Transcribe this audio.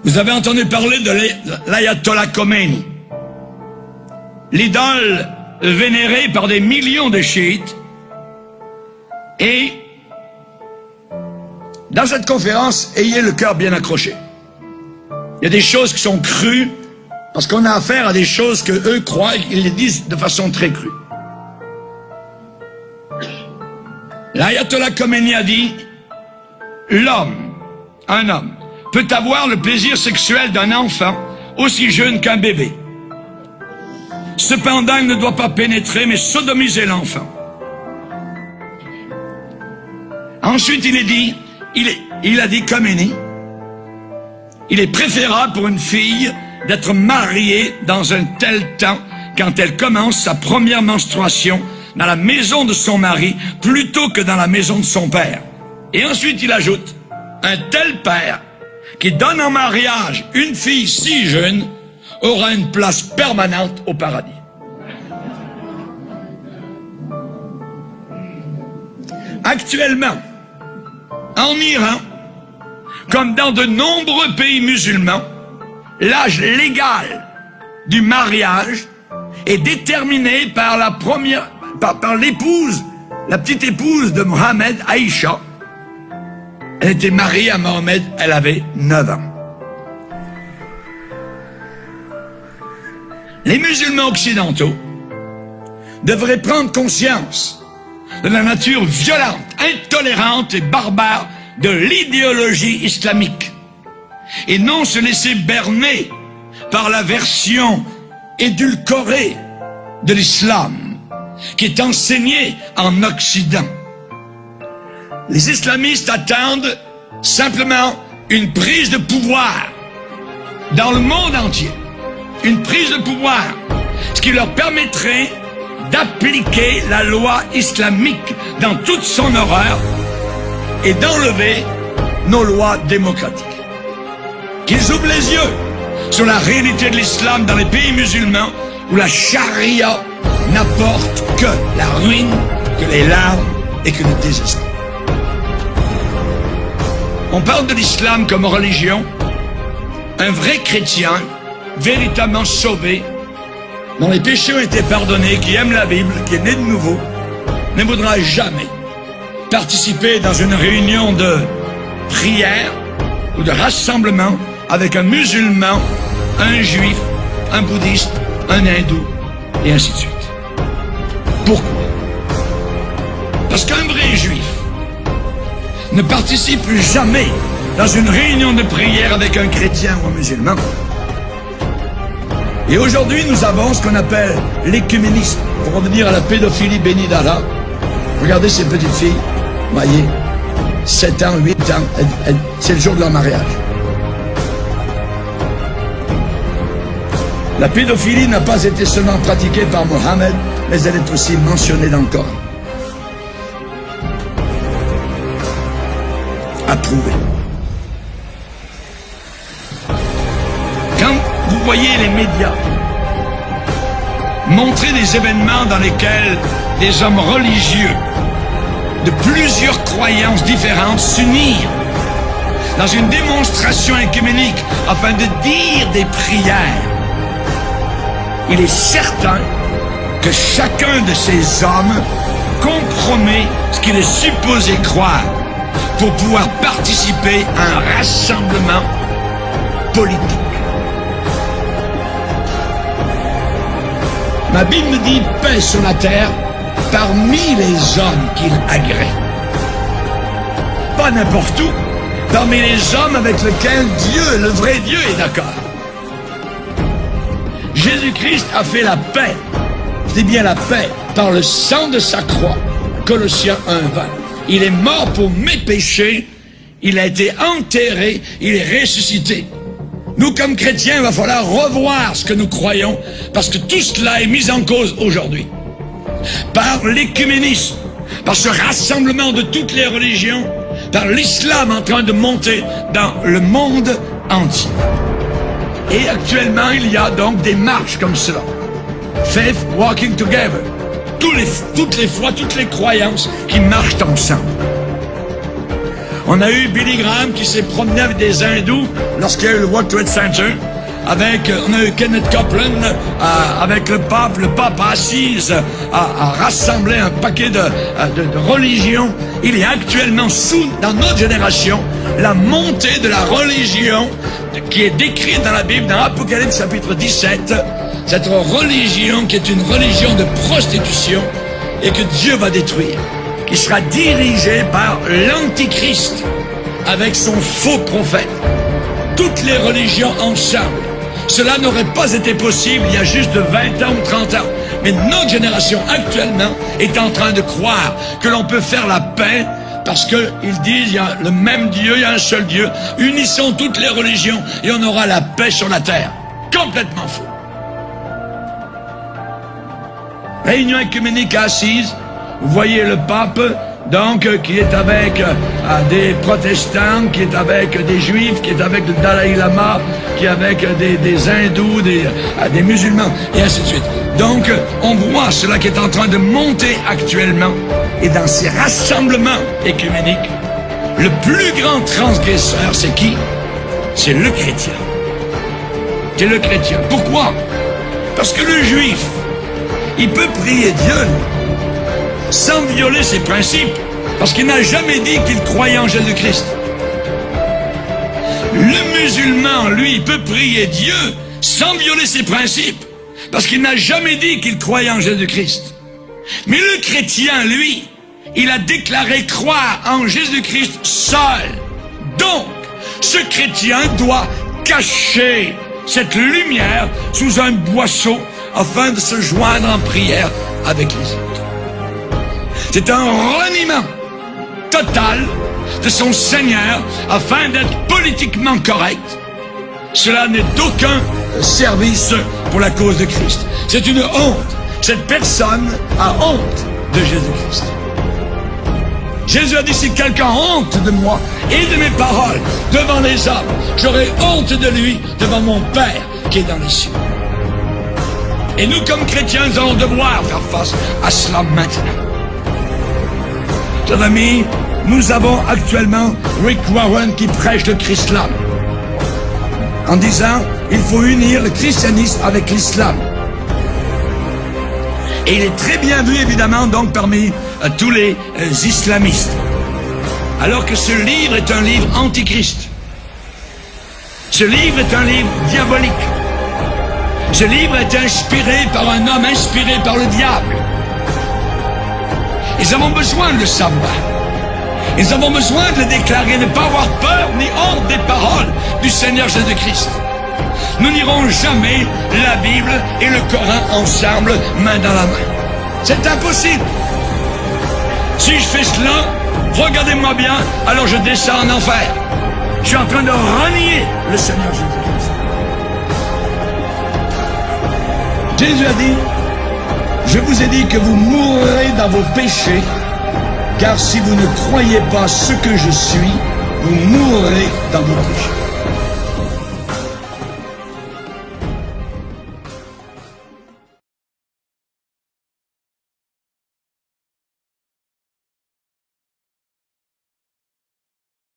Vous avez entendu parler de l'Ayatollah Khomeini, l'idole vénérée par des millions de chiites. Et dans cette conférence, ayez le cœur bien accroché. Il y a des choses qui sont crues, parce qu'on a affaire à des choses que eux croient, ils les disent de façon très crue. L'Ayatollah Khomeini a dit, un homme, peut avoir le plaisir sexuel d'un enfant aussi jeune qu'un bébé. Cependant, il ne doit pas pénétrer, mais sodomiser l'enfant. Ensuite, il a dit, Khomeini, il est préférable pour une fille d'être mariée dans un tel temps quand elle commence sa première menstruation dans la maison de son mari plutôt que dans la maison de son père. Et ensuite, il ajoute, un tel père qui donne en mariage une fille si jeune aura une place permanente au paradis. Actuellement, en Iran, comme dans de nombreux pays musulmans, l'âge légal du mariage est déterminé par par l'épouse, la petite épouse de Mohammed, Aïcha. Elle était mariée à Mohammed, elle avait 9 ans. Les musulmans occidentaux devraient prendre conscience de la nature violente, intolérante et barbare de l'idéologie islamique et non se laisser berner par la version édulcorée de l'islam qui est enseignée en Occident. Les islamistes attendent simplement une prise de pouvoir dans le monde entier, une prise de pouvoir, ce qui leur permettrait d'appliquer la loi islamique dans toute son horreur et d'enlever nos lois démocratiques. Qu'ils ouvrent les yeux sur la réalité de l'islam dans les pays musulmans où la charia n'apporte que la ruine, que les larmes et que le désespoir. On parle de l'islam comme religion. Un vrai chrétien, véritablement sauvé, dont les péchés ont été pardonnés, qui aime la Bible, qui est né de nouveau, ne voudra jamais participer dans une réunion de prière ou de rassemblement avec un musulman, un juif, un bouddhiste, un hindou, et ainsi de suite. Pourquoi? Parce qu'un vrai juif ne participe jamais dans une réunion de prière avec un chrétien ou un musulman. Et aujourd'hui, nous avons ce qu'on appelle l'écuménisme, pour revenir à la pédophilie bénie d'Allah. Regardez ces petites filles, voyez, 7 ans, 8 ans, c'est le jour de leur mariage. La pédophilie n'a pas été seulement pratiquée par Mohammed, mais elle est aussi mentionnée dans le Coran. Approuvée. Quand vous voyez les médias montrer des événements dans lesquels des hommes religieux de plusieurs croyances différentes s'unirent dans une démonstration œcuménique afin de dire des prières, il est certain que chacun de ces hommes compromet ce qu'il est supposé croire pour pouvoir participer à un rassemblement politique. Ma Bible me dit paix sur la terre parmi les hommes qu'il agrée. Pas n'importe où, parmi les hommes avec lesquels Dieu, le vrai Dieu, est d'accord. Jésus-Christ a fait la paix, je dis bien la paix, par le sang de sa croix, Colossiens 1:20. Il est mort pour mes péchés, il a été enterré, il est ressuscité. Nous, comme chrétiens, il va falloir revoir ce que nous croyons, parce que tout cela est mis en cause aujourd'hui. Par l'écuménisme, par ce rassemblement de toutes les religions, par l'islam en train de monter dans le monde entier. Et actuellement, il y a donc des marches comme cela. Faith Walking Together. Toutes les foi, toutes les croyances qui marchent ensemble. On a eu Billy Graham qui s'est promené avec des hindous lorsqu'il y a eu le World Trade Center. On a eu Kenneth Copeland avec le pape a assis, a rassemblé un paquet de religions. Il y a actuellement dans notre génération la montée de la religion qui est décrite dans la Bible, dans Apocalypse chapitre 17. Cette religion qui est une religion de prostitution et que Dieu va détruire, qui sera dirigée par l'Antichrist avec son faux prophète. Toutes les religions ensemble. Cela n'aurait pas été possible il y a juste 20 ans ou 30 ans. Mais notre génération actuellement est en train de croire que l'on peut faire la paix parce qu'ils disent il y a le même Dieu, il y a un seul Dieu. Unissons toutes les religions et on aura la paix sur la terre. Complètement faux. Réunion œcuménique assise, vous voyez le pape, donc, qui est avec des protestants, qui est avec des juifs, qui est avec le Dalai Lama, qui est avec des hindous, des musulmans, et ainsi de suite. Donc, on voit cela qui est en train de monter actuellement, et dans ces rassemblements œcuméniques, le plus grand transgresseur, c'est qui? C'est le chrétien. C'est le chrétien. Pourquoi? Parce que le juif, il peut prier Dieu sans violer ses principes, parce qu'il n'a jamais dit qu'il croyait en Jésus-Christ. Le musulman, lui, il peut prier Dieu sans violer ses principes, parce qu'il n'a jamais dit qu'il croyait en Jésus-Christ. Mais le chrétien, lui, il a déclaré croire en Jésus-Christ seul. Donc, ce chrétien doit cacher cette lumière sous un boisseau afin de se joindre en prière avec les autres. C'est un reniement total de son Seigneur afin d'être politiquement correct. Cela n'est d'aucun service pour la cause de Christ. C'est une honte. Cette personne a honte de Jésus-Christ. Jésus a dit, si quelqu'un a honte de moi et de mes paroles devant les hommes, j'aurai honte de lui devant mon Père qui est dans les cieux. Et nous, comme chrétiens, nous allons devoir faire face à cela maintenant. Chers amis, nous avons actuellement Rick Warren qui prêche le Chrislam en disant il faut unir le christianisme avec l'islam. Et il est très bien vu évidemment donc parmi tous les islamistes. Alors que ce livre est un livre antichrist. Ce livre est un livre diabolique. Ce livre est inspiré par un homme inspiré par le diable. Nous avons besoin de le savoir. Nous avons besoin de le déclarer, ne pas avoir peur ni honte des paroles du Seigneur Jésus-Christ. Nous n'irons jamais la Bible et le Coran ensemble, main dans la main. C'est impossible. Si je fais cela, regardez-moi bien, alors je descends en enfer. Je suis en train de renier le Seigneur Jésus-Christ. Jésus a dit, je vous ai dit que vous mourrez dans vos péchés, car si vous ne croyez pas ce que je suis, vous mourrez dans vos péchés.